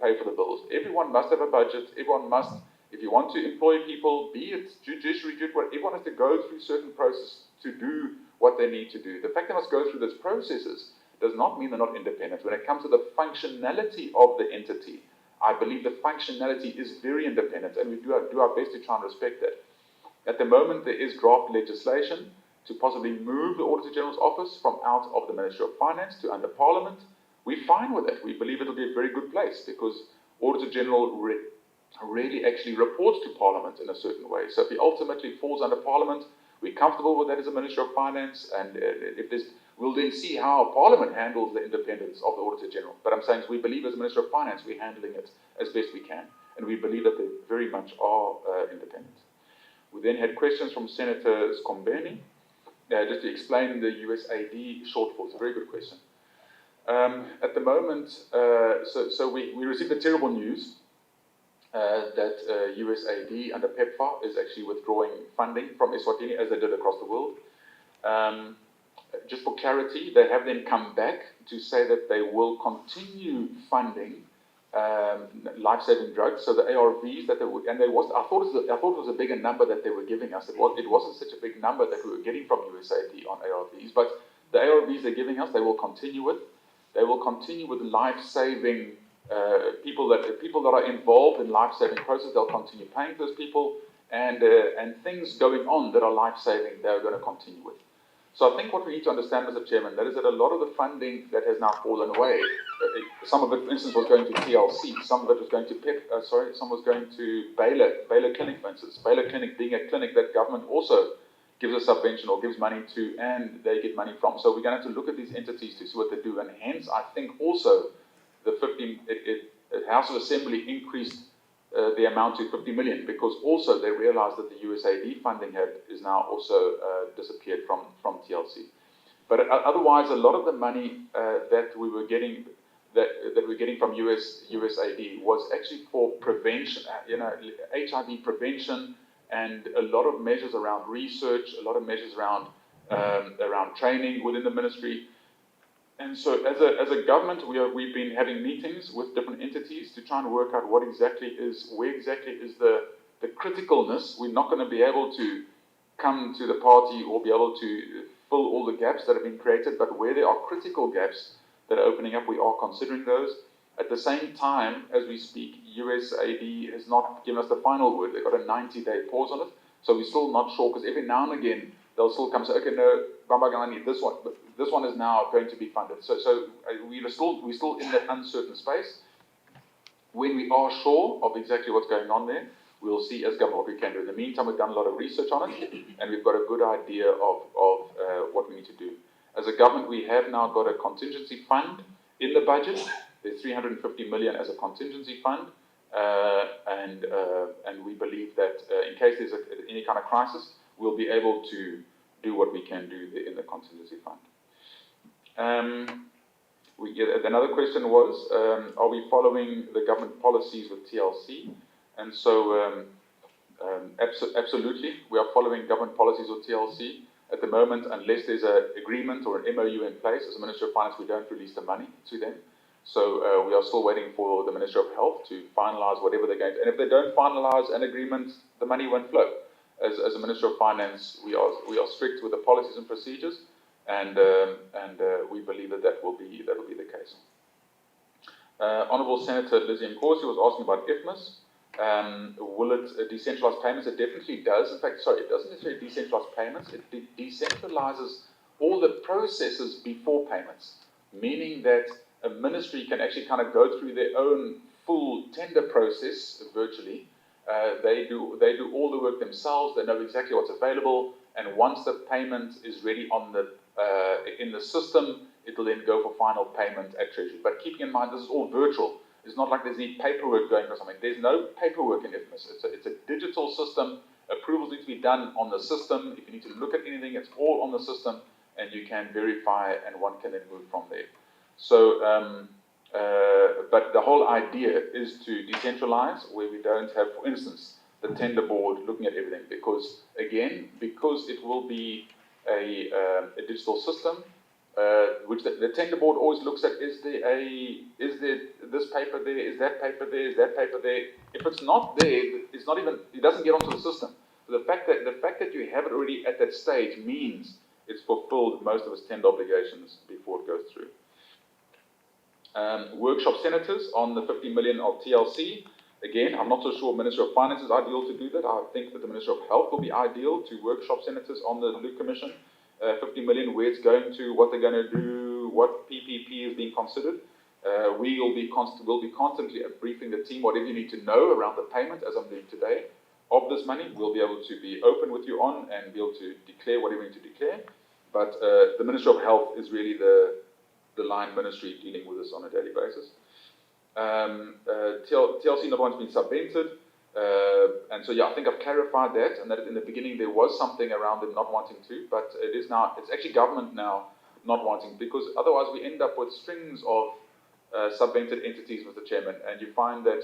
pay for the bills. Everyone must have a budget. Everyone must, if you want to employ people, be it judiciary, everyone has to go through certain processes to do what they need to do. The fact they must go through those processes does not mean they're not independent. When it comes to the functionality of the entity, I believe the functionality is very independent, and we do our best to try and respect that. At the moment, there is draft legislation to possibly move the Auditor General's office from out of the Ministry of Finance to under Parliament. We're fine with it. We believe it'll be a very good place, because Auditor General really actually reports to Parliament in a certain way. So if he ultimately falls under Parliament, we're comfortable with that as a Ministry of Finance, and if there's, we'll then see how Parliament handles the independence of the Auditor General. But I'm saying, we believe as a Ministry of Finance, we're handling it as best we can, and we believe that they very much are independent. We then had questions from Senator Skombeni, just to explain the USAID shortfall. It's a very good question. At the moment, so we received the terrible news that USAID under PEPFAR is actually withdrawing funding from Eswatini, as they did across the world. Just for clarity, they have then come back to say that they will continue funding life-saving drugs, so the ARVs that they would, and there was, I thought it was a bigger number that they were giving us. It wasn't such a big number that we were getting from USAID on ARVs, but the ARVs they're giving us, they will continue with. They will continue with life-saving people that are involved in life-saving process. They'll continue paying those people, and things going on that are life-saving, they're going to continue with. So I think what we need to understand, Mr. Chairman, that is that a lot of the funding that has now fallen away, some of it, for instance, was going to TLC, some of it was going to some was going to Baylor Clinic, for instance. Baylor Clinic being a clinic that government also gives a subvention or gives money to, and they get money from. So we're going to have to look at these entities to see what they do, and hence I think also the House of Assembly increased the amount to 50 million, because also they realized that the USAID funding is now also disappeared from TLC. But otherwise, a lot of the money that we were getting that we're getting from USAID was actually for prevention, HIV prevention, and a lot of measures around research, a lot of measures around training within the ministry. And so as a government, we've been having meetings with different entities to try and work out where exactly is the criticalness. We're not going to be able to come to the party or be able to fill all the gaps that have been created, but where there are critical gaps that are opening up, we are considering those. At the same time, as we speak, USAID has not given us the final word. They've got a 90-day pause on it, so we're still not sure, because every now and again, they'll still come and say, okay, no, Bamba need this one, but this one is now going to be funded. So we're still in that uncertain space. When we are sure of exactly what's going on there, we'll see as government what we can do. In the meantime, we've done a lot of research on it, and we've got a good idea of what we need to do. As a government, we have now got a contingency fund in the budget. There's 350 million as a contingency fund, and we believe that in case there's any kind of crisis, we'll be able to do what we can do in the contingency fund. Another question was, are we following the government policies with TLC? And so, absolutely, we are following government policies with TLC. At the moment, unless there's an agreement or an MOU in place, as a Ministry of Finance, we don't release the money to them. So we are still waiting for the Ministry of Health to finalise whatever they're going to. And if they don't finalise an agreement, the money won't flow. As a Ministry of Finance, we are strict with the policies and procedures, and we believe that will be the case. Honourable Senator Lizzie Nkosi was asking about IFMIS. Will it decentralize payments? It definitely does. In fact, sorry, it doesn't necessarily decentralize payments. It decentralizes all the processes before payments, meaning that a ministry can actually kind of go through their own full tender process virtually. They do all the work themselves. They know exactly what's available, and once the payment is ready on the in the system, it will then go for final payment at Treasury. But keeping in mind, this is all virtual. It's not like there's any paperwork going or something. There's no paperwork in IFMIS. It's a digital system. Approvals need to be done on the system. If you need to look at anything, it's all on the system, and you can verify, and one can then move from there. So, but the whole idea is to decentralize, where we don't have, for instance, the tender board looking at everything, because again, because it will be a digital system, which the tender board always looks at: is there this paper there? Is that paper there? Is that paper there? If it's not there, it's not even. It doesn't get onto the system. So the fact that you have it already at that stage means it's fulfilled most of its tender obligations before it goes through. Workshop senators on the 50 million of TLC. Again, I'm not so sure Ministry of Finance is ideal to do that. I think that the Ministry of Health will be ideal to workshop senators on the Luke Commission. 50 million, where it's going to, what they're going to do, what PPP is being considered. We will be constantly briefing the team whatever you need to know around the payment, as I'm doing today, of this money. We'll be able to be open with you on and be able to declare whatever you need to declare. But the Ministry of Health is really the line ministry dealing with this on a daily basis. TLC not once been subvented. And so, yeah, I think I've clarified that, and that in the beginning there was something around them not wanting to, but it is now, it's actually government now not wanting, because otherwise we end up with strings of subvented entities, Mr. Chairman, and you find that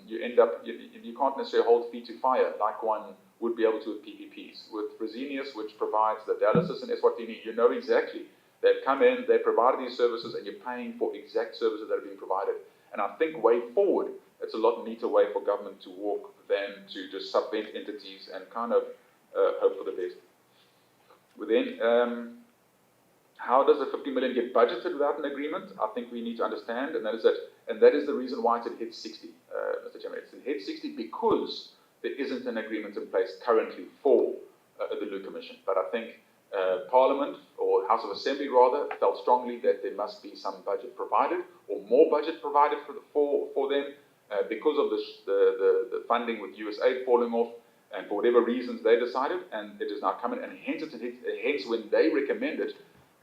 you end up, you can't necessarily hold feet to fire like one would be able to with PPPs. With Fresenius, which provides the dialysis in Eswatini, you know exactly. They've come in, they provided these services, and you're paying for exact services that are being provided. And I think way forward, it's a lot neater way for government to walk than to just subvent entities and kind of hope for the best. But then, how does the 50 million get budgeted without an agreement? I think we need to understand, and that is the reason why it's at head 60, Mr. Chairman. It's at head 60 because there isn't an agreement in place currently for the Luke Commission. But I think Parliament, or House of Assembly rather, felt strongly that there must be some budget provided, or more budget provided for them, because of the funding with USAID falling off, and for whatever reasons they decided, and it is now coming, and hence when they recommend it,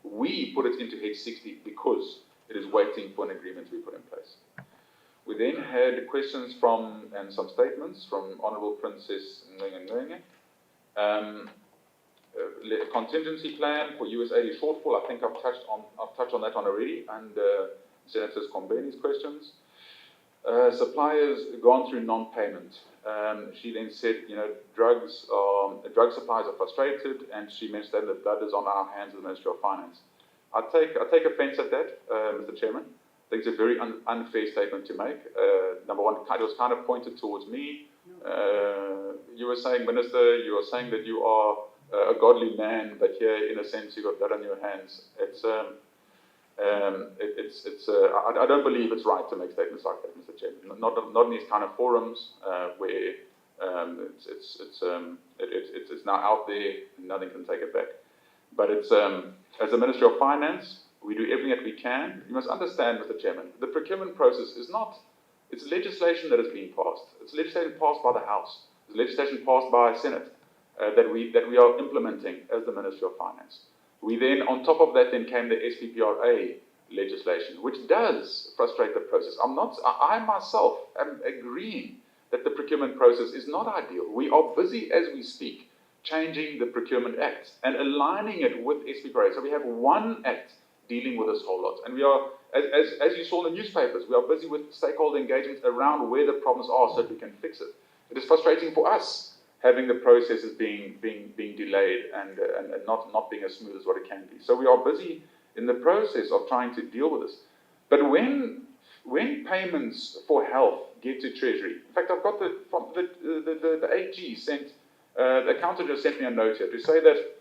we put it into head 60 because it is waiting for an agreement to be put in place. We then had questions from, and some statements from Honourable Princess Ngenge. Contingency plan for USAID shortfall. I think I've touched on that one already, and Senator Kombeni's questions. Suppliers gone through non-payment. She then said, drug suppliers are frustrated, and she mentioned that the blood is on our hands of the Ministry of Finance. I take offence at that, Mr. Chairman. I think it's a very unfair statement to make. Number one, it was kind of pointed towards me. You were saying, Minister, you are saying that you are a godly man, but here, in a sense, you've got blood on your hands. I don't believe it's right to make statements like that, Mr. Chairman. Not in these kind of forums where it's now out there and nothing can take it back. But it's as a Ministry of Finance, we do everything that we can. You must understand, Mr. Chairman, the procurement process is not. It's legislation that has been passed. It's legislation passed by the House. It's legislation passed by Senate that we are implementing as the Ministry of Finance. We then, on top of that, then came the SPPRA legislation, which does frustrate the process. I myself am agreeing that the procurement process is not ideal. We are busy as we speak changing the Procurement Act and aligning it with SPPRA. So we have one act dealing with this whole lot. And we are, as you saw in the newspapers, we are busy with stakeholder engagement around where the problems are so that we can fix it. It is frustrating for us having the processes being delayed and not being as smooth as what it can be. So we are busy in the process of trying to deal with this. But when payments for health get to Treasury, in fact, I've got the AG sent, the accountant just sent me a note here to say that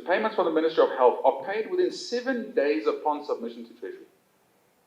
payments from the Ministry of Health are paid within 7 days upon submission to Treasury.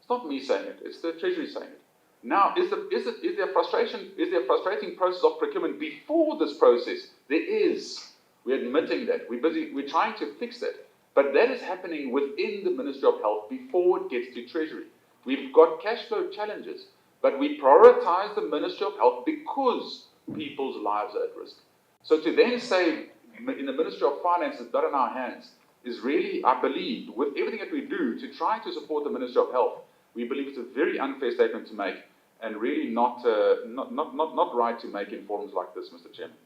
It's not me saying it, it's the Treasury saying it. Now, is there frustrating process of procurement before this process? There is. We're admitting that. We're trying to fix that. But that is happening within the Ministry of Health before it gets to Treasury. We've got cash flow challenges, but we prioritize the Ministry of Health because people's lives are at risk. So to then say, in the Ministry of Finance, it's not in our hands, is really, I believe, with everything that we do to try to support the Ministry of Health, we believe it's a very unfair statement to make, and really not right to make in forums like this, Mr. Chairman.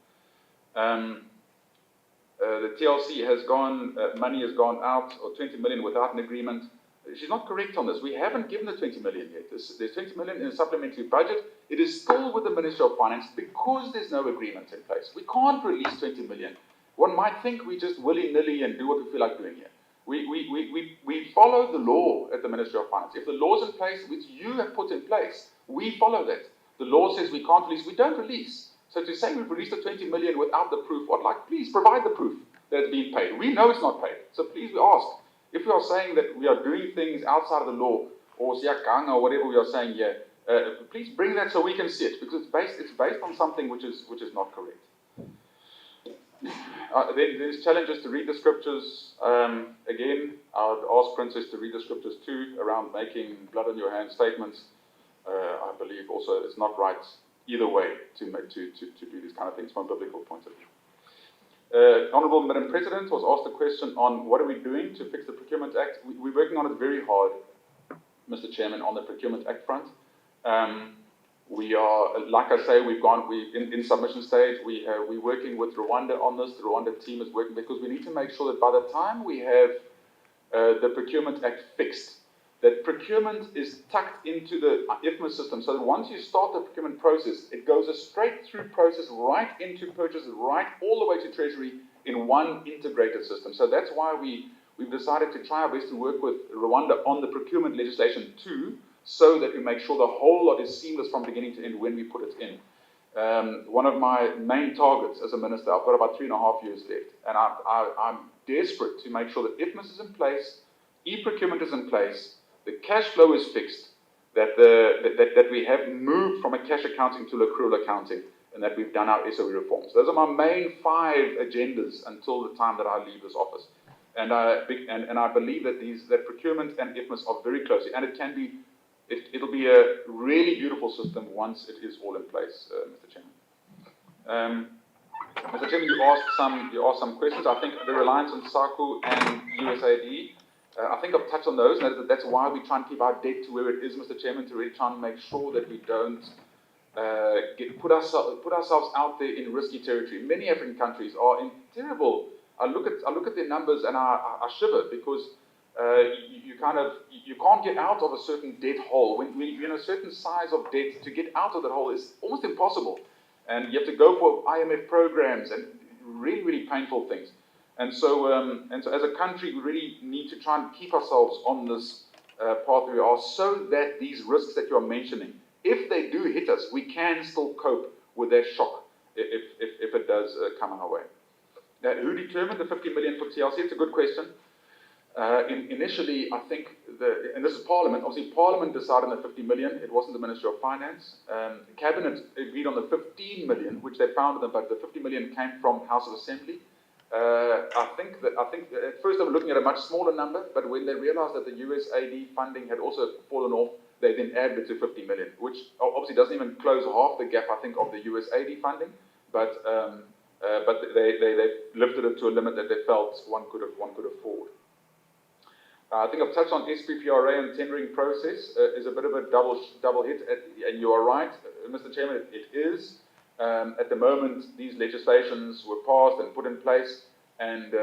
The TLC has gone, money has gone out, or 20 million without an agreement. She's not correct on this. We haven't given the 20 million yet. There's 20 million in a supplementary budget. It is still with the Ministry of Finance because there's no agreement in place. We can't release 20 million. One might think we just willy-nilly and do what we feel like doing here. We follow the law at the Ministry of Finance. If the law's in place, which you have put in place, we follow that. The law says we can't release, we don't release. So to say we've released the 20 million without the proof, please provide the proof that it's being paid. We know it's not paid. So please, we ask, if we are saying that we are doing things outside of the law, or siyagang, or whatever we are saying here, please bring that so we can see it, because it's based on something which is not correct. There's challenges to read the scriptures. Again, I would ask Princess to read the scriptures too, around making blood on your hands statements. I believe also it's not right either way to do these kind of things from a biblical point of view. Honourable Madam President was asked a question on what are we doing to fix the Procurement Act. We're working on it very hard, Mr. Chairman, on the Procurement Act front. We are, like I say, in submission stage, we're working with Rwanda on this. The Rwanda team is working because we need to make sure that by the time we have the Procurement Act fixed, that procurement is tucked into the IFMA system, so that once you start the procurement process, it goes a straight through process right into purchase, right all the way to Treasury in one integrated system. So that's why we've decided to try our best to work with Rwanda on the procurement legislation too, so that we make sure the whole lot is seamless from beginning to end when we put it in. One of my main targets as a minister, I've got about 3.5 years left, and I'm desperate to make sure that IFMAS is in place, e-procurement is in place, the cash flow is fixed, that we have moved from a cash accounting to accrual accounting, and that we've done our SOE reforms. Those are my main 5 agendas until the time that I leave this office. And I believe that procurement and IFMAS are very closely, and it'll be a really beautiful system once it is all in place, Mr. Chairman. Mr. Chairman, you asked some questions. I think the reliance on SACU and USAID, I think I've touched on those, and that's why we try and keep our debt to where it is, Mr. Chairman, to really try and make sure that we don't put ourselves out there in risky territory. Many African countries are in terrible. I look at their numbers and I shiver, because you can't get out of a certain debt hole. When you're in a certain size of debt, to get out of that hole is almost impossible, and you have to go for IMF programs and really, really painful things. And so as a country, we really need to try and keep ourselves on this path we are, so that these risks that you are mentioning, if they do hit us, we can still cope with that shock if it does come our way. Now, who determined the 50 million for TLC? It's a good question. Initially, I think, and this is Parliament, obviously Parliament decided on the 50 million, it wasn't the Ministry of Finance. The Cabinet agreed on the 15 million, which they found in the budget. The 50 million came from House of Assembly. I think at first they were looking at a much smaller number, but when they realized that the USAID funding had also fallen off, they then added it to 50 million, which obviously doesn't even close half the gap, I think, of the USAID funding, but they lifted it to a limit that they felt one could afford. I think I've touched on SPPRA and tendering process is a bit of a double hit, and you are right, Mr. Chairman, it is. At the moment, these legislations were passed and put in place, and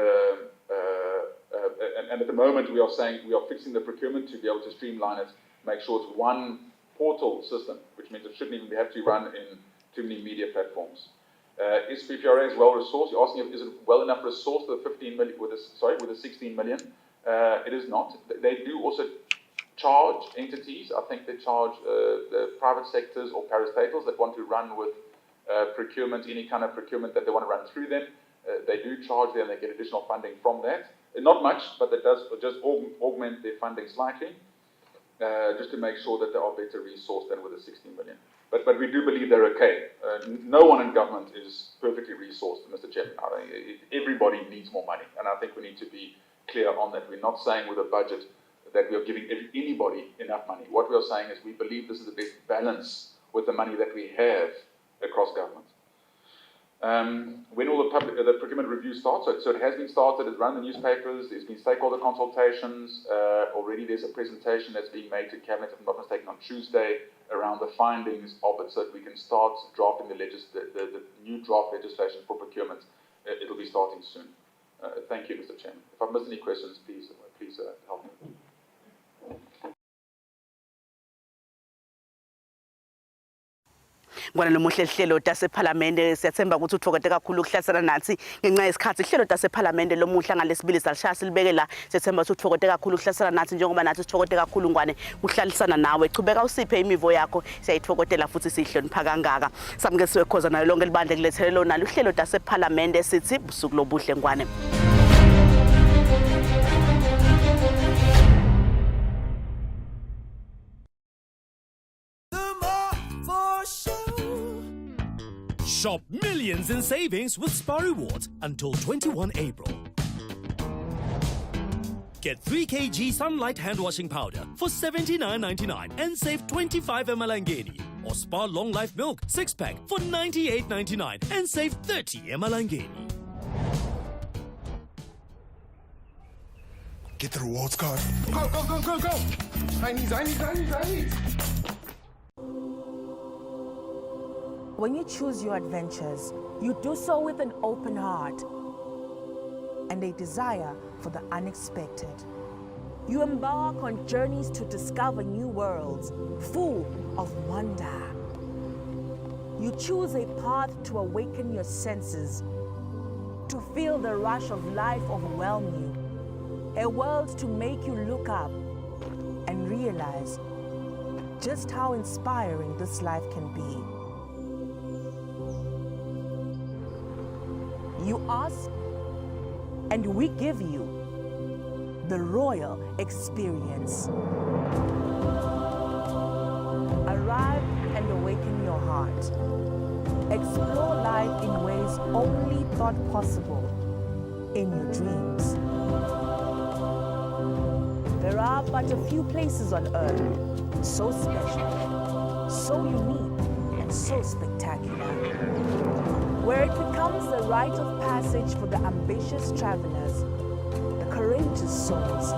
at the moment we are saying we are fixing the procurement to be able to streamline it, make sure it's one portal system, which means it shouldn't even have to run in too many media platforms. SPPRA is well resourced. You're asking, is it well enough resourced for the 15 million with the 16 million? It is not. They do also charge entities. I think they charge the private sectors or parastatals that want to run with procurement, any kind of procurement that they want to run through them. They do charge them, and they get additional funding from that. Not much, but that does just augment their funding slightly. just to make sure that they are better resourced than with the 16 million. But we do believe they're okay. No one in government is perfectly resourced, Mr. Chairman. Everybody needs more money, and I think we need to be clear on that. We're not saying with a budget that we are giving anybody enough money. What we are saying is we believe this is the best balance with the money that we have across government. When will the procurement review start? So it has been started, it's run in the newspapers, there's been stakeholder consultations, already there's a presentation that's being made to Cabinet, if I'm not mistaken, on Tuesday around the findings of it, so that we can start drafting the new draft legislation for procurement. It'll be starting soon. Thank you, Mr. Chairman. If I've missed any questions, please help me. Ngwana lomuhle hlelo Tasephalamende siyathemba ukuthi uthokoze kakhulu ukuhlasela nathi ngenxa yesikhathi hlelo Tasephalamende lomuhla ngalesibili salishaya silibeke la siyathemba ukuthi uthokoze kakhulu ukuhlasela nathi njengoba nathi sithokoze kakhulu ngwane ukuhlalisana nawe chubeka usiphe imivo yakho siyayithokotela futhi sihlonipha kangaka samukesiwe khoza nayo lonke libandle kulethelelo nalo uhlelo Tasephalamende sithi busuku lobuhle ngwane. Shop millions in savings with Spar Rewards until 21 April. Get 3 kg Sunlight hand washing powder for $79.99 and save 25 emalangeni. Or Spar Long Life Milk 6-pack for $98.99 and save 30 emalangeni. Get the rewards card. Go, go, go, go, go! I need. When you choose your adventures, you do so with an open heart and a desire for the unexpected. You embark on journeys to discover new worlds, full of wonder. You choose a path to awaken your senses, to feel the rush of life overwhelm you, a world to make you look up and realize just how inspiring this life can be. You ask, and we give you the royal experience. Arrive and awaken your heart. Explore life in ways only thought possible in your dreams. There are but a few places on earth so special, so unique, and so spectacular, where it becomes the rite of passage for the ambitious travelers, the courageous souls,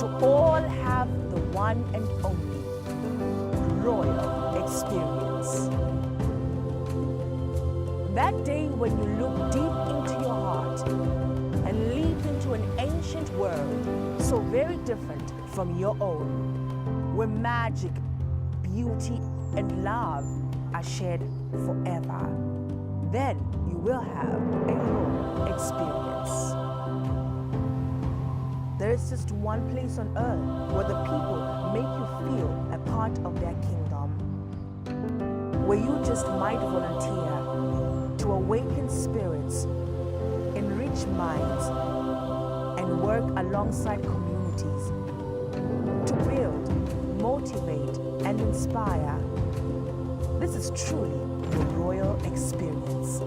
to all have the one and only royal experience. That day when you look deep into your heart and leap into an ancient world so very different from your own, where magic, beauty, and love are shared forever. Then you will have a royal experience. There is just one place on earth where the people make you feel a part of their kingdom, where you just might volunteer to awaken spirits, enrich minds, and work alongside communities to build, motivate, and inspire. This is truly the royal experience.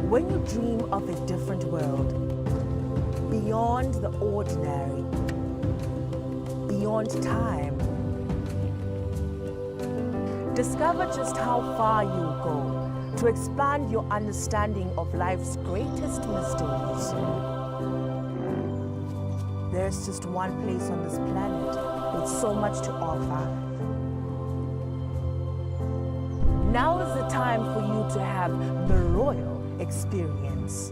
When you dream of a different world, beyond the ordinary, beyond time, discover just how far you'll go to expand your understanding of life's greatest mysteries. There's just one place on this planet with so much to offer. Now is the time for you to have the royal experience.